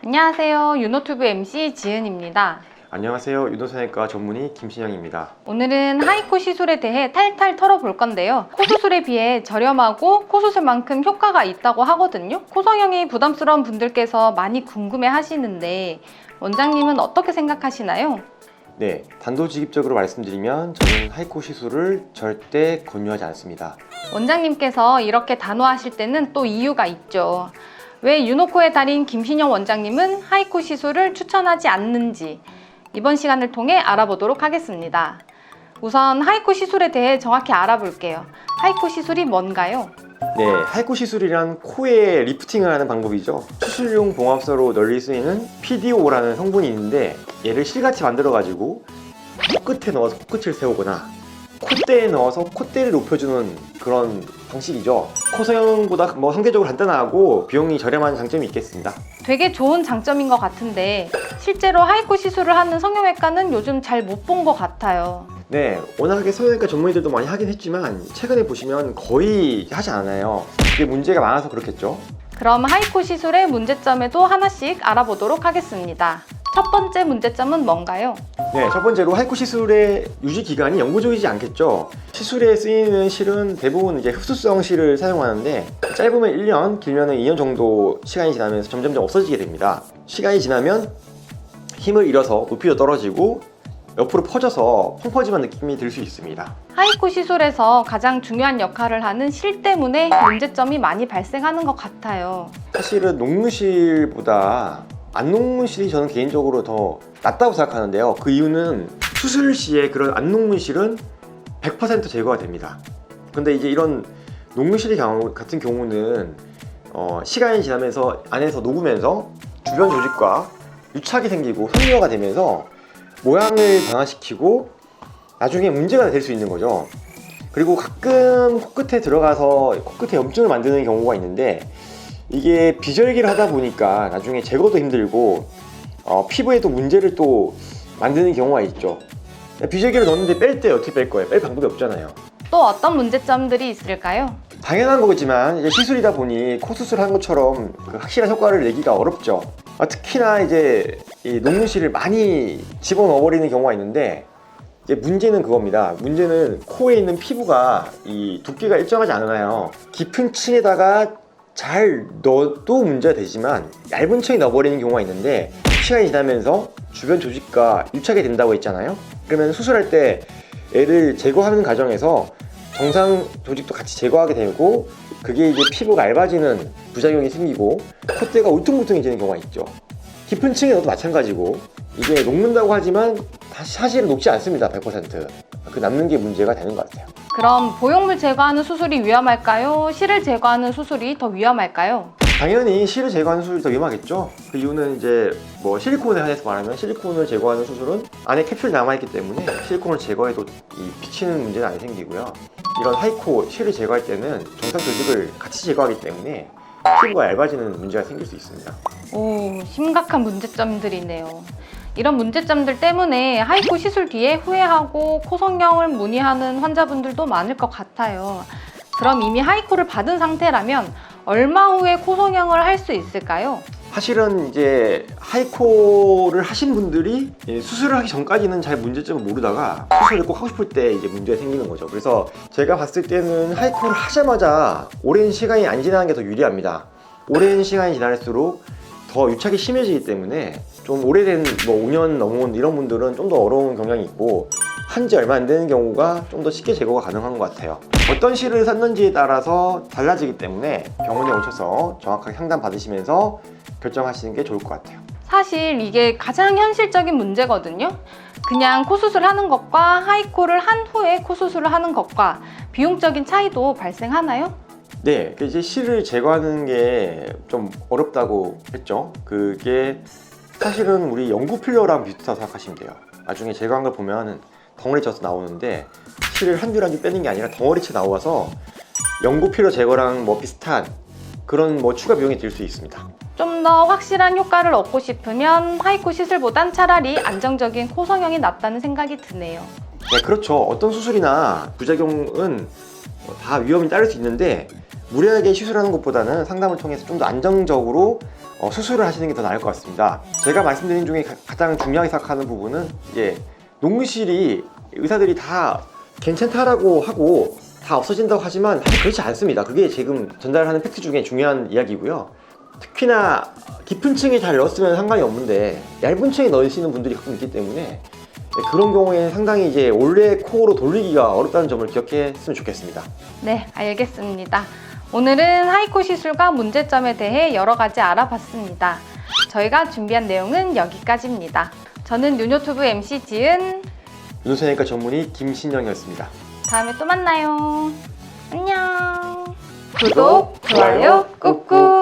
안녕하세요. 유노튜브 MC 지은입니다. 안녕하세요. 유도성형외과 전문의 김신영입니다. 오늘은 하이코 시술에 대해 탈탈 털어볼 건데요. 코 수술에 비해 저렴하고 코 수술만큼 효과가 있다고 하거든요. 코 성형이 부담스러운 분들께서 많이 궁금해 하시는데 원장님은 어떻게 생각하시나요? 네, 단도직입적으로 말씀드리면 저는 하이코 시술을 절대 권유하지 않습니다. 원장님께서 이렇게 단호하실 때는 또 이유가 있죠. 왜 유노코의 달인 김신영 원장님은 하이코 시술을 추천하지 않는지 이번 시간을 통해 알아보도록 하겠습니다. 우선 하이코 시술에 대해 정확히 알아볼게요. 하이코 시술이 뭔가요? 네, 하이코 시술이란 코에 리프팅을 하는 방법이죠. 수술용 봉합사로 널리 쓰이는 PDO라는 성분이 있는데 얘를 실같이 만들어가지고 코끝에 넣어서 코끝을 세우거나 콧대에 넣어서 콧대를 높여주는 그런 방식이죠. 코 성형보다 상대적으로 간단하고 비용이 저렴한 장점이 있겠습니다. 되게 좋은 장점인 것 같은데 실제로 하이코 시술을 하는 성형외과는 요즘 잘 못 본 것 같아요. 네, 워낙에 성형외과 전문의들도 많이 하긴 했지만 최근에 보시면 거의 하지 않아요. 이게 문제가 많아서 그렇겠죠. 그럼 하이코 시술의 문제점에도 하나씩 알아보도록 하겠습니다. 첫 번째 문제점은 뭔가요? 네, 첫 번째로 하이코 시술의 유지 기간이 영구적이지 않겠죠. 시술에 쓰이는 실은 대부분 이제 흡수성 실을 사용하는데 짧으면 1년, 길면은 2년 정도 시간이 지나면서 점점 없어지게 됩니다. 시간이 지나면 힘을 잃어서 높이도 떨어지고 옆으로 퍼져서 펑퍼짐한 느낌이 들 수 있습니다. 하이코 시술에서 가장 중요한 역할을 하는 실 때문에 문제점이 많이 발생하는 것 같아요. 사실은 녹무실보다 안 녹무실이 저는 개인적으로 더 낫다고 생각하는데요. 그 이유는 수술 시에 그런 안 녹무실은 100% 제거가 됩니다. 근데 이제 이런 녹무실 같은 경우는 시간이 지나면서 안에서 녹으면서 주변 조직과 유착이 생기고 섬유화가 되면서 모양을 변화시키고 나중에 문제가 될 수 있는 거죠. 그리고 가끔 코끝에 들어가서 코끝에 염증을 만드는 경우가 있는데 이게 비절기를 하다 보니까 나중에 제거도 힘들고 피부에도 문제를 또 만드는 경우가 있죠. 비절기를 넣었는데 뺄 때 어떻게 뺄 거예요? 뺄 방법이 없잖아요. 또 어떤 문제점들이 있을까요? 당연한 거지만 이제 시술이다 보니 코 수술한 것처럼 그 확실한 효과를 내기가 어렵죠. 특히나 이제 이 녹무실을 많이 집어넣어 버리는 경우가 있는데 이제 문제는 그겁니다. 문제는 코에 있는 피부가 이 두께가 일정하지 않아요. 깊은 층에다가 잘 넣어도 문제가 되지만 얇은 층에 넣어버리는 경우가 있는데 시간이 지나면서 주변 조직과 유착이 된다고 했잖아요. 그러면 수술할 때 얘를 제거하는 과정에서 정상 조직도 같이 제거하게 되고 그게 이제 피부가 얇아지는 부작용이 생기고 콧대가 울퉁불퉁해지는 경우가 있죠. 깊은 층에 넣어도 마찬가지고 이게 녹는다고 하지만 사실은 녹지 않습니다. 100%. 그 남는 게 문제가 되는 것 같아요. 그럼 보형물 제거하는 수술이 위험할까요? 실을 제거하는 수술이 더 위험할까요? 당연히 실을 제거하는 수술이 더 위험하겠죠. 그 이유는 이제 실리콘에 한해서 말하면 실리콘을 제거하는 수술은 안에 캡슐이 남아있기 때문에 실리콘을 제거해도 이 비치는 문제는 안 생기고요. 이런 하이코 실을 제거할 때는 정상 조직을 같이 제거하기 때문에 피부가 얇아지는 문제가 생길 수 있습니다. 오, 심각한 문제점들이네요. 이런 문제점들 때문에 하이코 시술 뒤에 후회하고 코 성형을 문의하는 환자분들도 많을 것 같아요. 그럼 이미 하이코를 받은 상태라면 얼마 후에 코 성형을 할 수 있을까요? 사실은 이제 하이코를 하신 분들이 수술을 하기 전까지는 잘 문제점을 모르다가 수술을 꼭 하고 싶을 때 이제 문제가 생기는 거죠. 그래서 제가 봤을 때는 하이코를 하자마자 오랜 시간이 안 지나는 게 더 유리합니다. 오랜 시간이 지날수록 더 유착이 심해지기 때문에 좀 오래된 5년 넘은 이런 분들은 좀 더 어려운 경향이 있고 한지 얼마 안 되는 경우가 좀 더 쉽게 제거가 가능한 것 같아요. 어떤 실을 샀는지에 따라서 달라지기 때문에 병원에 오셔서 정확하게 상담 받으시면서 결정하시는 게 좋을 것 같아요. 사실 이게 가장 현실적인 문제거든요. 그냥 코 수술하는 것과 하이코를 한 후에 코 수술을 하는 것과 비용적인 차이도 발생하나요? 네, 이제 실을 제거하는 게 좀 어렵다고 했죠. 그게 사실은 우리 연구 필러랑 비슷하다고 생각하시면 돼요. 나중에 제거한 걸 보면 덩어리 져서 나오는데 실을 한 줄 한 줄 빼는 게 아니라 덩어리째 나와서 연고 필러 제거랑 비슷한 그런 추가 비용이 들 수 있습니다. 좀 더 확실한 효과를 얻고 싶으면 하이코 시술보단 차라리 안정적인 코 성형이 낫다는 생각이 드네요. 네, 그렇죠. 어떤 수술이나 부작용은 다 위험이 따를 수 있는데 무리하게 시술하는 것보다는 상담을 통해서 좀 더 안정적으로 수술을 하시는 게 더 나을 것 같습니다. 제가 말씀드린 중에 가장 중요하게 생각하는 부분은 이제 녹눈실이 의사들이 다 괜찮다라고 하고 다 없어진다고 하지만 사실 그렇지 않습니다. 그게 지금 전달하는 팩트 중에 중요한 이야기고요. 특히나 깊은 층에 잘 넣었으면 상관이 없는데 얇은 층에 넣으시는 분들이 가끔 있기 때문에 그런 경우에 상당히 이제 원래 코어로 돌리기가 어렵다는 점을 기억했으면 좋겠습니다. 네, 알겠습니다. 오늘은 하이코 시술과 문제점에 대해 여러 가지 알아봤습니다. 저희가 준비한 내용은 여기까지입니다. 저는 윤요튜브 MC 지은, 윤호선외과 전문의 김신영이었습니다. 다음에 또 만나요. 안녕. 구독, 좋아요 꾹꾹.